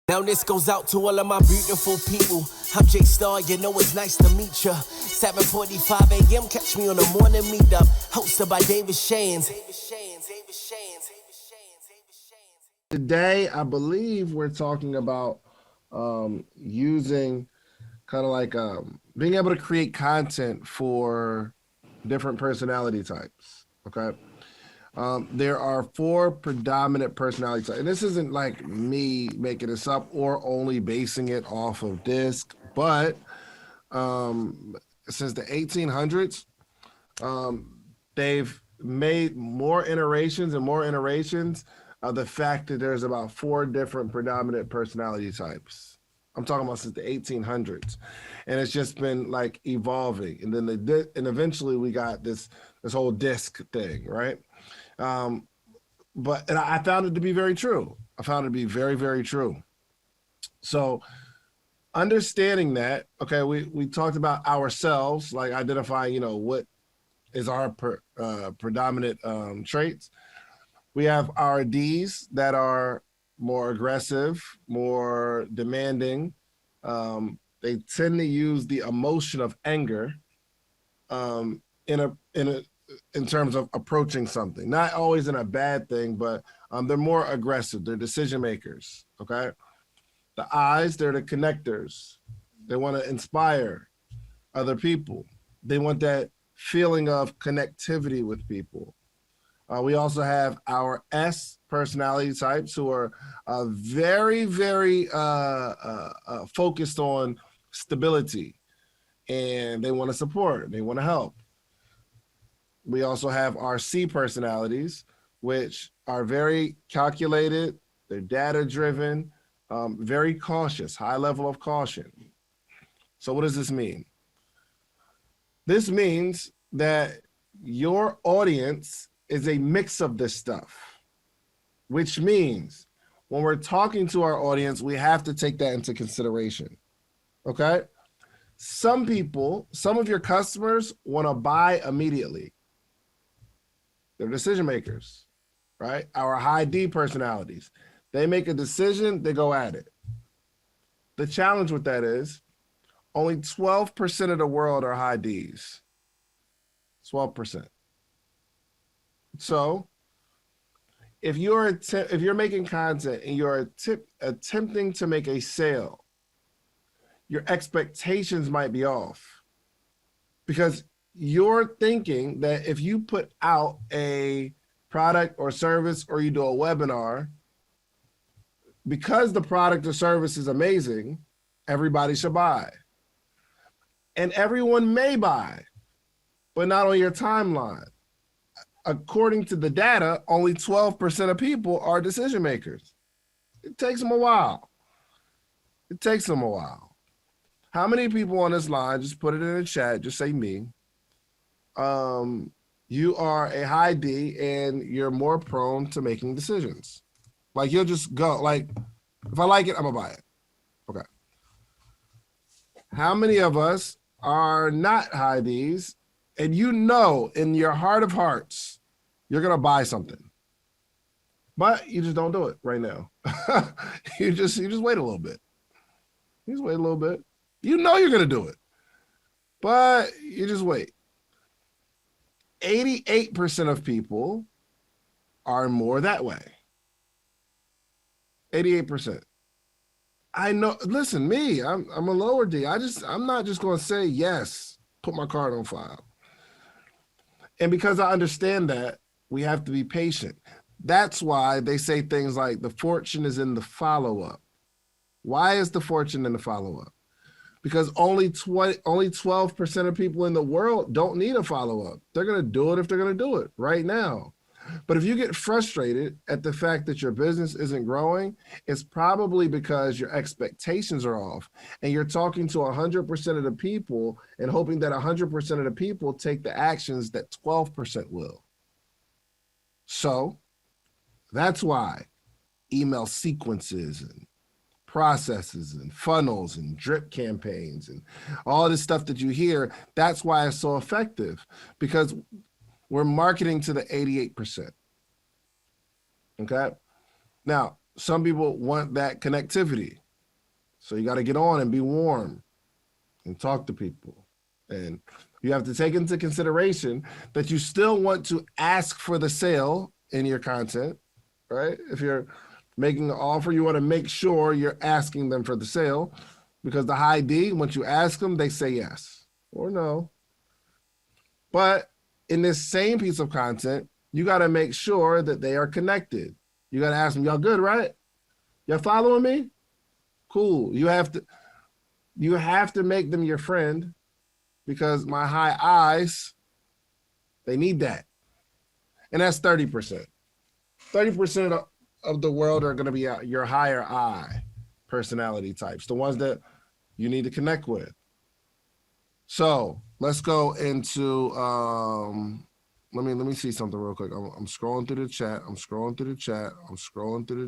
Now this goes out to all of my beautiful people. I'm J-Star, you know it's nice to meet ya. 7:45 a.m., catch me on the Morning Meetup, hosted by David Shands. Today, I believe we're talking about using kind of like being able to create content for different personality types, okay? There are 4 predominant personality types. And this isn't like me making this up or only basing it off of DISC, but since the 1800s, they've made more iterations of the fact that there's about 4 different predominant personality types. I'm talking about since the 1800s. And it's just been like evolving. And then and eventually we got this whole DISC thing, right? But I found it to be very true. I found it to be very, very true. So understanding that, okay, we talked about ourselves, like identifying, what is our predominant traits. We have our Ds that are more aggressive, more demanding. They tend to use the emotion of anger in terms of approaching something, not always in a bad thing, but they're more aggressive. They're decision makers, okay? The Is, they're the connectors. They want to inspire other people. They want that feeling of connectivity with people. We also have our S personality types who are very, very focused on stability, and they want to support, they want to help. We also have our C personalities, which are very calculated, they're data-driven, very cautious, high level of caution. So what does this mean? This means that your audience is a mix of this stuff, which means when we're talking to our audience, we have to take that into consideration, okay? Some people, some of your customers want to buy immediately. They're decision makers, right? Our high D personalities. They make a decision, they go at it. The challenge with that is only 12% of the world are high Ds. 12%. So if you're making content and you're attempting to make a sale, your expectations might be off because you're thinking that if you put out a product or service or you do a webinar, because the product or service is amazing, everybody should buy. And everyone may buy, but not on your timeline. According to the data, only 12% of people are decision makers. It takes them a while. It takes them a while. How many people on this line, just put it in the chat, just say me, you are a high D and you're more prone to making decisions. Like you'll just go, like, if I like it, I'm gonna buy it. Okay. How many of us are not high Ds and in your heart of hearts, you're gonna buy something, but you just don't do it right now. you just wait a little bit. You just wait a little bit. You know you're gonna do it, but you just wait. 88% of people are more that way. 88%. I know, listen, me, I'm a lower D. I'm not just gonna say yes, put my card on file. And because I understand that, we have to be patient. That's why they say things like the fortune is in the follow-up. Why is the fortune in the follow-up? Because only 12% of people in the world don't need a follow-up. They're gonna do it if they're gonna do it right now. But if you get frustrated at the fact that your business isn't growing, it's probably because your expectations are off and you're talking to 100% of the people and hoping that 100% of the people take the actions that 12% will. So that's why email sequences and processes and funnels and drip campaigns and all this stuff that you hear, that's why it's so effective, because we're marketing to the 88%. Okay. Now, some people want that connectivity. So you got to get on and be warm and talk to people. And you have to take into consideration that you still want to ask for the sale in your content, right? If you're making an offer, you want to make sure you're asking them for the sale, because the high D, once you ask them, they say yes or no. But in this same piece of content, you got to make sure that they are connected. You got to ask them, y'all good, right? Y'all following me? Cool. You have to make them your friend, because my high eyes, they need that. And that's 30%. 30% of the world are going to be your higher I personality types, the ones that you need to connect with. So let's go into, let me see something real quick. I'm scrolling through the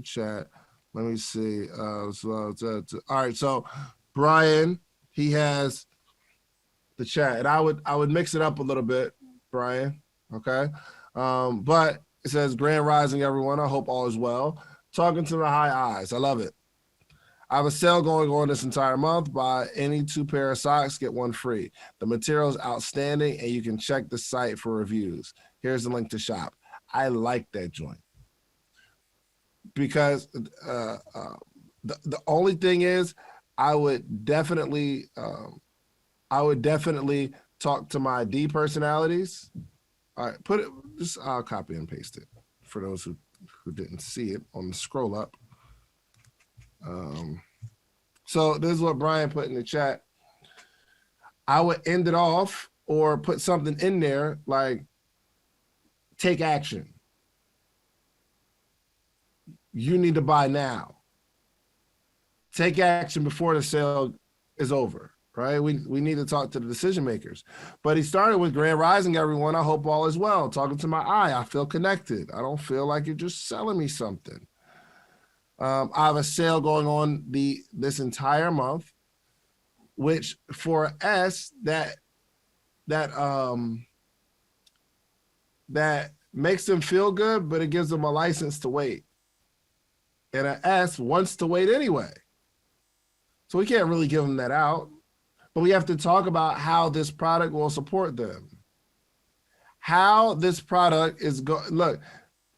chat. Let me see. All right. So Brian, he has the chat, and I would mix it up a little bit, Brian. Okay. But it says, Grand Rising, everyone. I hope all is well. Talking to the high eyes. I love it. I have a sale going on this entire month. Buy any 2 pair of socks, get 1 free. The material is outstanding, and you can check the site for reviews. Here's the link to shop. I like that joint, because the only thing is, I would definitely talk to my D personalities. All right, I'll copy and paste it for those who didn't see it on the scroll up. So this is what Brian put in the chat. I would end it off or put something in there like, take action. You need to buy now. Take action before the sale is over, right? We need to talk to the decision makers. But he started with, Grand Rising, everyone. I hope all is well. Talking to my eye. I feel connected. I don't feel like you're just selling me something. I have a sale going on this entire month, which for S, that makes them feel good, but it gives them a license to wait. And an S wants to wait anyway. So we can't really give them that out, but we have to talk about how this product will support them. How this product is look,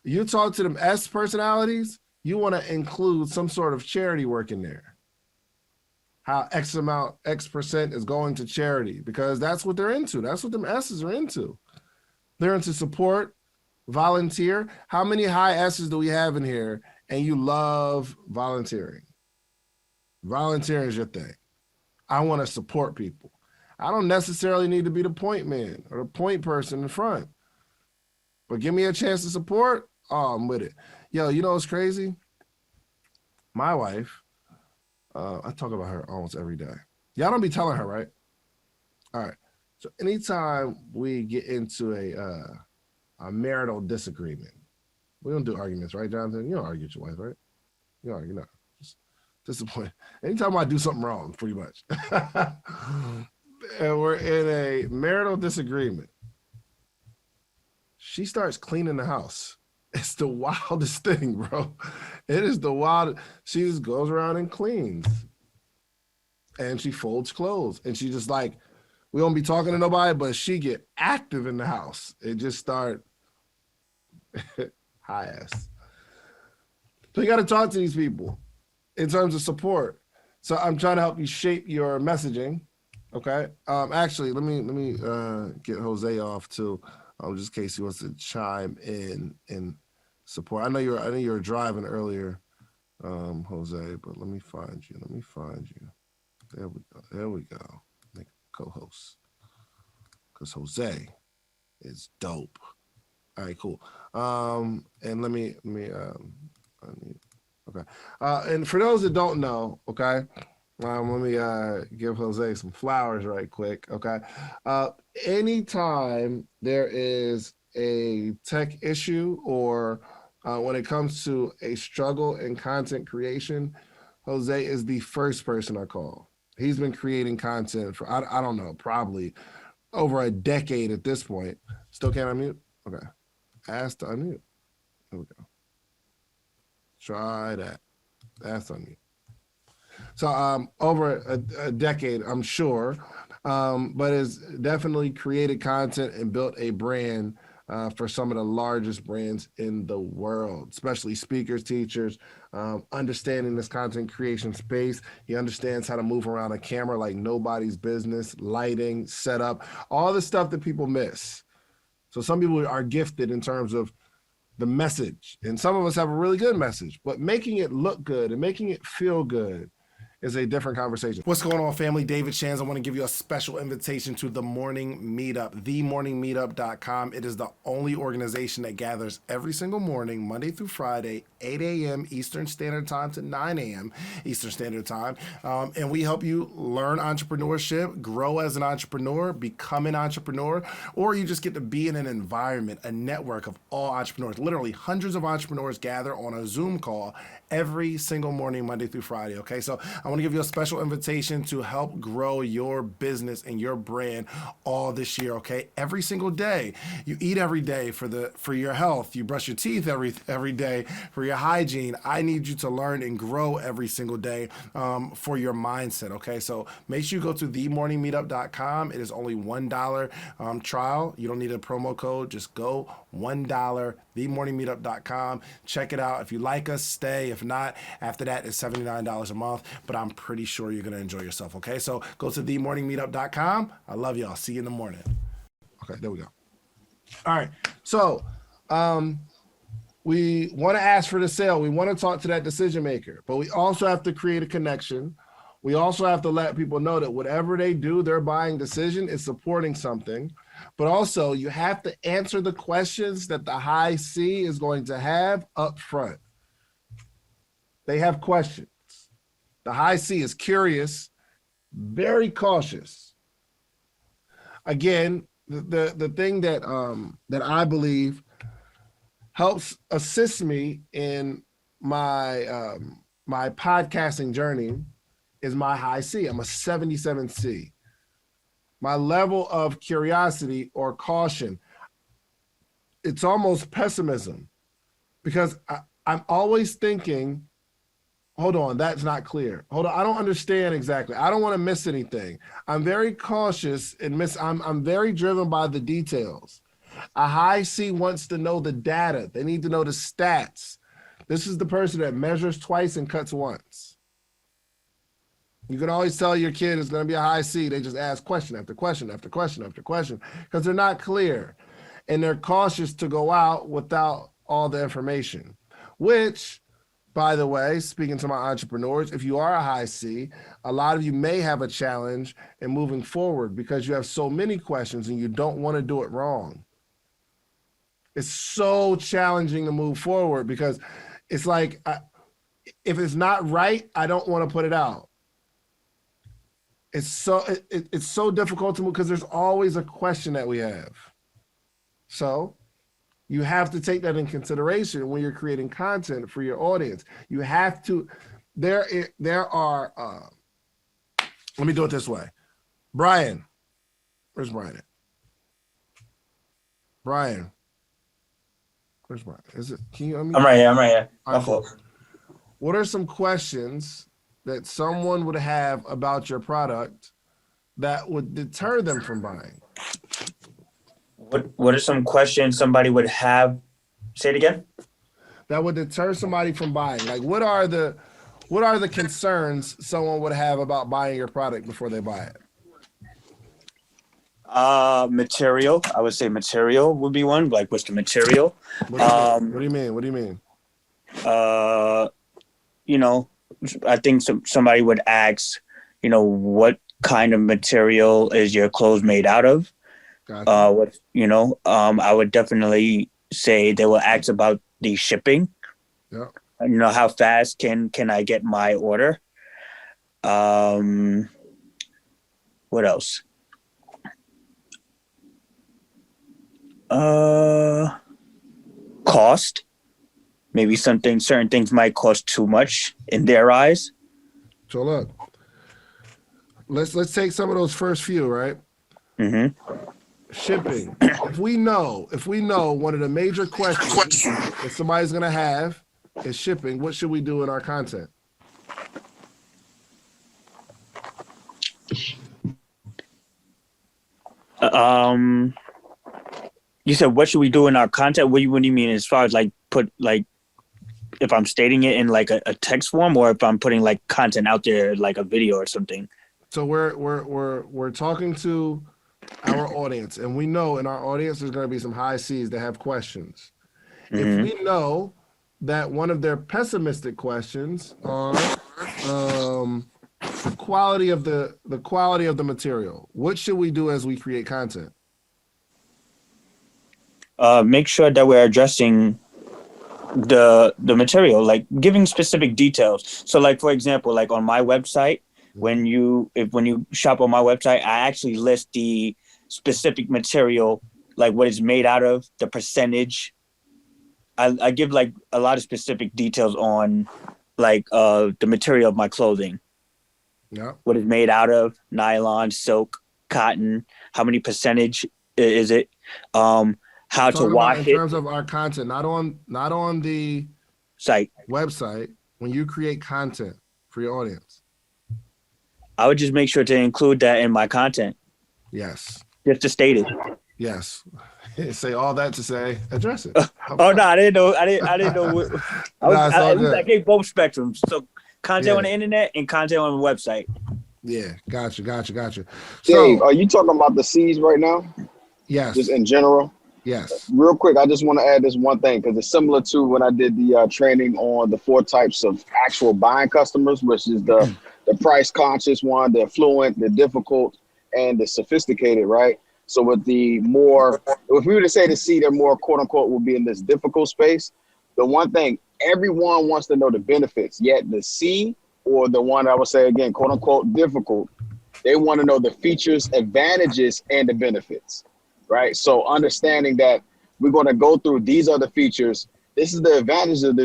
you talk to them S personalities, you want to include some sort of charity work in there. How X% is going to charity, because that's what they're into. That's what them S's are into. They're into support, volunteer. How many high S's do we have in here? And you love volunteering. Volunteering is your thing. I want to support people. I don't necessarily need to be the point man or the point person in front, but give me a chance to support. Oh, I'm with it. Yo, you know what's crazy? My wife, I talk about her almost every day. Y'all don't be telling her, right? All right. So anytime we get into a marital disagreement, we don't do arguments, right, Jonathan? You don't argue with your wife, right? You don't argue, no. Just disappointed. Anytime I do something wrong, pretty much. And we're in a marital disagreement, she starts cleaning the house. It's the wildest thing, bro. It is the wildest. She just goes around and cleans. And she folds clothes. And she just like, we don't be talking to nobody, but she get active in the house. It just start high ass. So you got to talk to these people in terms of support. So I'm trying to help you shape your messaging. Okay. Actually, let me get Jose off too. Just in case he wants to chime in and support. I know you were driving earlier, Jose, but let me find you. There we go. Make a co-host. Because Jose is dope. All right, cool. And let me okay. And for those that don't know, okay, let me give Jose some flowers right quick, okay? Anytime there is a tech issue or when it comes to a struggle in content creation, Jose is the first person I call. He's been creating content for, I don't know, probably over a decade at this point. Still can't unmute? Okay. Ask to unmute. There we go. Try that. That's on you. So over a decade, I'm sure, but has definitely created content and built a brand for some of the largest brands in the world, especially speakers, teachers, understanding this content creation space. He understands how to move around a camera like nobody's business, lighting, setup, all the stuff that people miss. So some people are gifted in terms of the message, and some of us have a really good message, but making it look good and making it feel good is a different conversation. What's going on, family? David Shands. I want to give you a special invitation to the Morning Meetup, themorningmeetup.com. It is the only organization that gathers every single morning, Monday through Friday, 8 a.m. Eastern Standard Time to 9 a.m. Eastern Standard Time. And we help you learn entrepreneurship, grow as an entrepreneur, become an entrepreneur, or you just get to be in an environment, a network of all entrepreneurs. Literally hundreds of entrepreneurs gather on a Zoom call every single morning, Monday through Friday. Okay, so I want to give you a special invitation to help grow your business and your brand all this year. Okay, every single day. You eat every day for your health. You brush your teeth every day for your hygiene. I need you to learn and grow every single day for your mindset. Okay, so make sure you go to themorningmeetup.com. It is only $1 trial. You don't need a promo code. Just go $1. themorningmeetup.com. Check it out. If you like us, stay. If not, after that, it's $79 a month. But I'm pretty sure you're going to enjoy yourself. Okay, so go to themorningmeetup.com. I love y'all. See you in the morning. Okay, there we go. All right. So we want to ask for the sale. We want to talk to that decision maker, but we also have to create a connection. We also have to let people know that whatever they do, their buying decision is supporting something. But also, you have to answer the questions that the high C is going to have up front. They have questions. The high C is curious, very cautious. Again, the thing that I believe helps assist me in my my podcasting journey is my high C. I'm a 77C. My level of curiosity or caution, it's almost pessimism, because I'm always thinking, hold on, that's not clear. Hold on, I don't understand exactly. I don't want to miss anything. I'm very cautious and I'm very driven by the details. A high C wants to know the data. They need to know the stats. This is the person that measures twice and cuts once. You can always tell your kid it's going to be a high C. They just ask question after question after question after question because they're not clear. And they're cautious to go out without all the information, which, by the way, speaking to my entrepreneurs, if you are a high C, a lot of you may have a challenge in moving forward because you have so many questions and you don't want to do it wrong. It's so challenging to move forward because it's like, if it's not right, I don't want to put it out. It's so difficult to move because there's always a question that we have. So you have to take that in consideration when you're creating content for your audience. You have to, there are, let me do it this way. Brian, where's Brian at? Brian, where's Brian? Is it, can you unmute? I'm right here. Right, what are some questions that someone would have about your product that would deter them from buying? What are some questions somebody would have? Say it again. That would deter somebody from buying. Like, what are the concerns someone would have about buying your product before they buy it? Material. I would say material would be one. Like, what's the material? What do you mean? What do you mean? I think somebody would ask, what kind of material is your clothes made out of? Gotcha. I would definitely say they will ask about the shipping. Yeah. How fast can I get my order? What else? Cost. Maybe certain things might cost too much in their eyes. So look, let's take some of those first few, right? Mm-hmm. Shipping. If we know one of the major questions that somebody's gonna have is shipping, what should we do in our content? You said, what should we do in our content? What do you mean as far as like put like if I'm stating it in like a text form, or if I'm putting like content out there like a video or something? So we're talking to our audience, and we know in our audience there's going to be some high C's that have questions. If we know that one of their pessimistic questions are the quality of the material, what should we do as we create content? Make sure that we're addressing the material, like giving specific details. So like, for example, like on my website, when you shop on my website, I actually list the specific material, like what it's made out of, the percentage. I give like a lot of specific details on like the material of my clothing. Yeah. What it's made out of: nylon, silk, cotton, how many percentage is it? How to wash it. In terms of our content, not on the site website, when you create content for your audience, I would just make sure to include that in my content. Yes. Just to state it. Yes. Say all that to say, address it. Oh no, I didn't know. I didn't know. I gave both spectrums. So content on the internet and content on the website. Yeah, gotcha. Dave, are you talking about the C's right now? Yes. Just in general? Yes. Real quick, I just want to add this one thing, because it's similar to when I did the training on the 4 types of actual buying customers, which is the price conscious one, the affluent, the difficult, and the sophisticated, right? So with the more, if we were to say the C, they're more quote unquote will be in this difficult space. The one thing, everyone wants to know the benefits, yet the C, or the one I would say again, quote unquote difficult, they want to know the features, advantages, and the benefits. Right. So understanding that we're going to go through, these are the features. This is the advantage of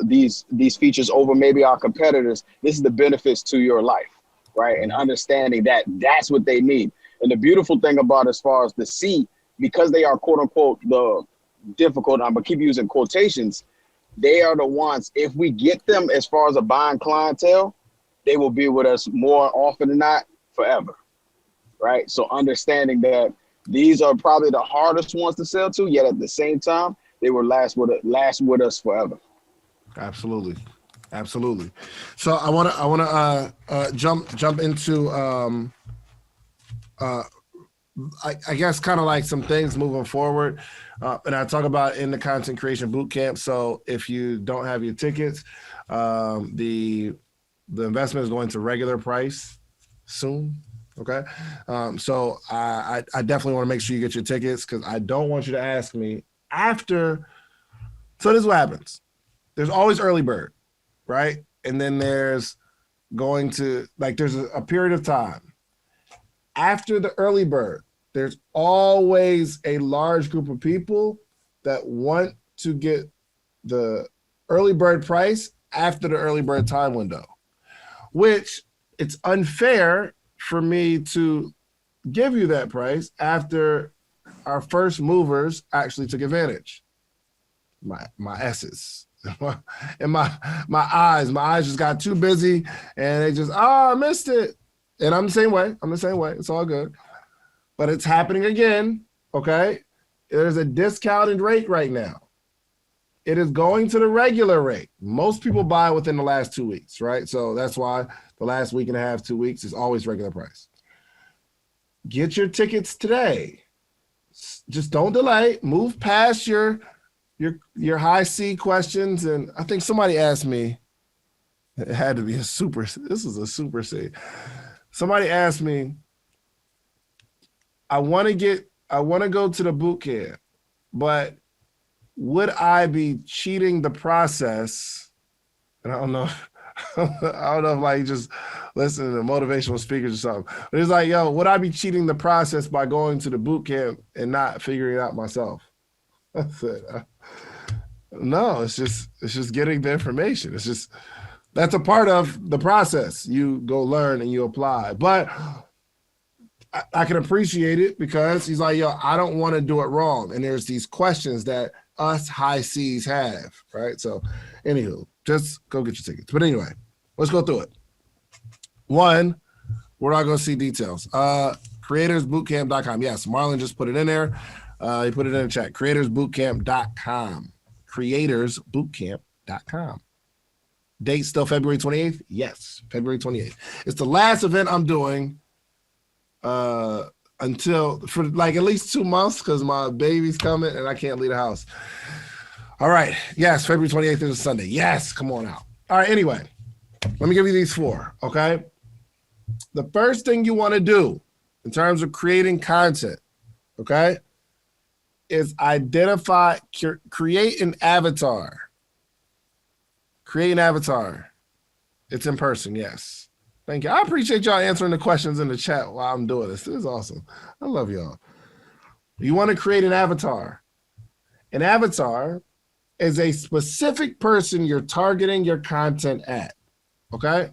these features over maybe our competitors. This is the benefits to your life. Right. And understanding that that's what they need. And the beautiful thing about as far as the C, because they are quote unquote the difficult, I'm going to keep using quotations. They are the ones, if we get them as far as a buying clientele, they will be with us more often than not forever. Right. So understanding that these are probably the hardest ones to sell to, yet at the same time, they will last with us forever. Absolutely. So I want to jump into I guess kind of like some things moving forward, and I talk about in the content creation bootcamp. So if you don't have your tickets, the investment is going to regular price soon. Okay. So I definitely want to make sure you get your tickets, because I don't want you to ask me after. So this is what happens. There's always early bird, right? And then there's there's a period of time after the early bird. There's always a large group of people that want to get the early bird price after the early bird time window, which it's unfair for me to give you that price after our first movers actually took advantage. My S's and my eyes just got too busy, and they just, I missed it. And I'm the same way. It's all good. But it's happening again. Okay. There's a discounted rate right now. It is going to the regular rate. Most people buy within the last 2 weeks, right? So that's why the last week and a half, 2 weeks is always regular price. Get your tickets today. Just don't delay. Move past your high C questions. And I think somebody asked me, it had to be this is a super C. Somebody asked me, I want to go to the boot camp, but would I be cheating the process? And I don't know if like just listening to motivational speakers or something. But it's like, yo, would I be cheating the process by going to the boot camp and not figuring it out myself? I said, no, it's just getting the information. It's just, that's a part of the process. You go learn and you apply. But I can appreciate it, because he's like, yo, I don't want to do it wrong. And there's these questions that us high C's have, right? So anywho, just go get your tickets. But anyway, let's go through it. One, we're not going to see details. creatorsbootcamp.com. Yes, Marlon just put it in there. He put it in the chat. creatorsbootcamp.com. creatorsbootcamp.com. Date still February 28th? Yes, February 28th. It's the last event I'm doing until for like at least 2 months because my baby's coming and I can't leave the house. All right. Yes, February 28th is a Sunday. Yes, come on out. All right, anyway, let me give you these 4, okay? The first thing you want to do in terms of creating content, okay, is create an avatar. Create an avatar. It's in person, yes. Thank you. I appreciate y'all answering the questions in the chat while I'm doing this. This is awesome. I love y'all. You want to create an avatar. An avatar is a specific person you're targeting your content at, okay?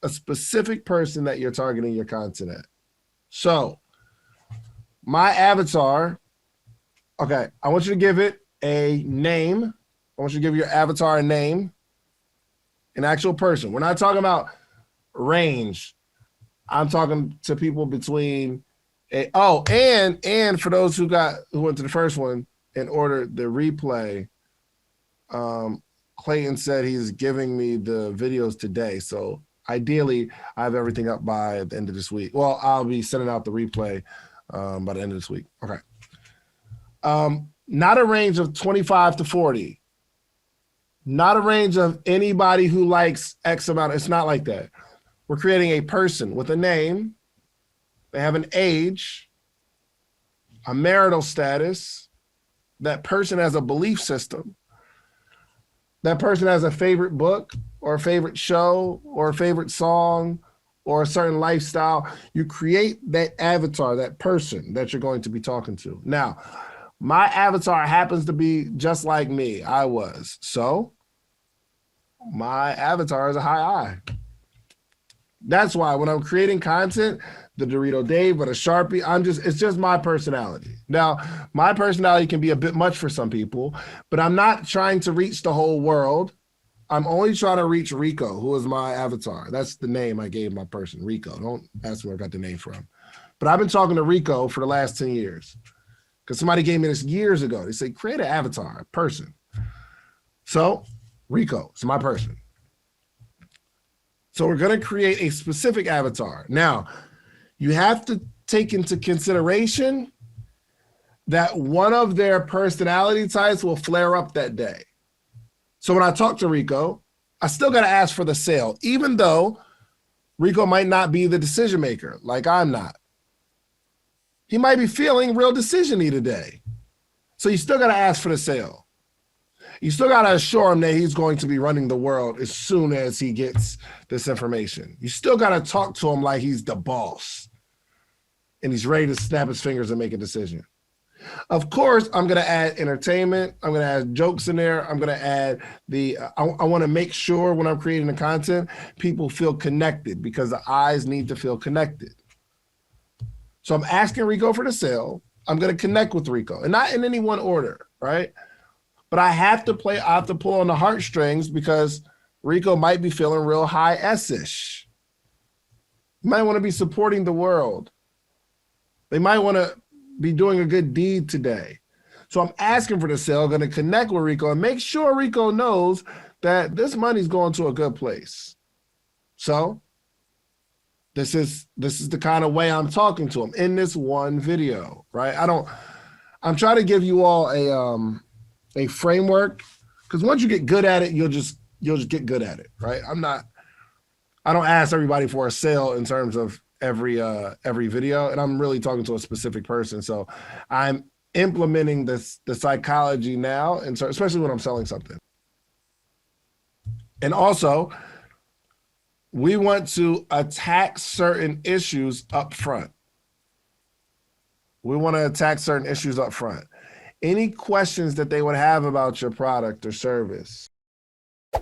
A specific person that you're targeting your content at. So, my avatar, okay, I want you to give it a name. I want you to give your avatar a name. An actual person. We're not talking about range. I'm talking to people between and for those who went to the first one and ordered the replay, Clayton said he's giving me the videos today. So ideally I have everything up by the end of this week. Well, I'll be sending out the replay by the end of this week. Okay. Not a range of 25 to 40. Not a range of anybody who likes X amount. It's not like that. We're creating a person with a name. They have an age, a marital status. That person has a belief system. That person has a favorite book or a favorite show or a favorite song or a certain lifestyle. You create that avatar, that person that you're going to be talking to. Now, my avatar happens to be just like me. I was. So my avatar is a high I. That's why when I'm creating content, the Dorito Dave with a Sharpie, it's just my personality. Now, my personality can be a bit much for some people, but I'm not trying to reach the whole world. I'm only trying to reach Rico, who is my avatar. That's the name I gave my person, Rico. Don't ask me where I got the name from. But I've been talking to Rico for the last 10 years. Because somebody gave me this years ago. They say, create an avatar, a person. So, Rico, it's my person. So we're going to create a specific avatar. Now, you have to take into consideration that one of their personality types will flare up that day. So when I talk to Rico, I still got to ask for the sale, even though Rico might not be the decision maker, like I'm not. He might be feeling real decision-y today. So you still got to ask for the sale. You still got to assure him that he's going to be running the world as soon as he gets this information. You still got to talk to him like he's the boss and he's ready to snap his fingers and make a decision. Of course, I'm going to add entertainment. I'm going to add jokes in there. I'm going to add I want to make sure when I'm creating the content, people feel connected because the eyes need to feel connected. So I'm asking Rico for the sale. I'm going to connect with Rico and not in any one order, right? But I have to pull on the heartstrings because Rico might be feeling real high S-ish. You might want to be supporting the world. They might want to be doing a good deed today. So I'm asking for the sale, going to connect with Rico and make sure Rico knows that this money's going to a good place. So this is the kind of way I'm talking to him in this one video, right? I'm trying to give you all a framework because once you get good at it, you'll just get good at it, right? I don't ask everybody for a sale in terms of every video, and I'm really talking to a specific person. So I'm implementing the psychology now, and so especially when I'm selling something. And also, we want to attack certain issues up front. We want to attack certain issues up front. Any questions that they would have about your product or service.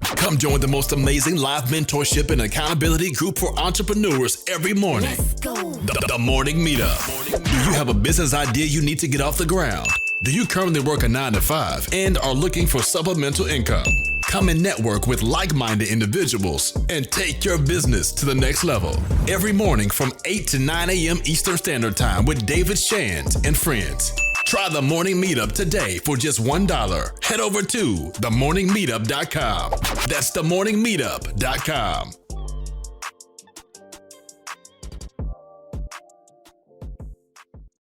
Come join the most amazing live mentorship and accountability group for entrepreneurs every morning. Let's go. The Morning Meetup. Do you have a business idea you need to get off the ground? Do you currently work a 9 to 5 and are looking for supplemental income? Come and network with like-minded individuals and take your business to the next level. Every morning from 8 to 9 a.m. Eastern Standard Time with David Shands and friends. Try the Morning Meetup today for just $1. Head over to themorningmeetup.com. That's themorningmeetup.com.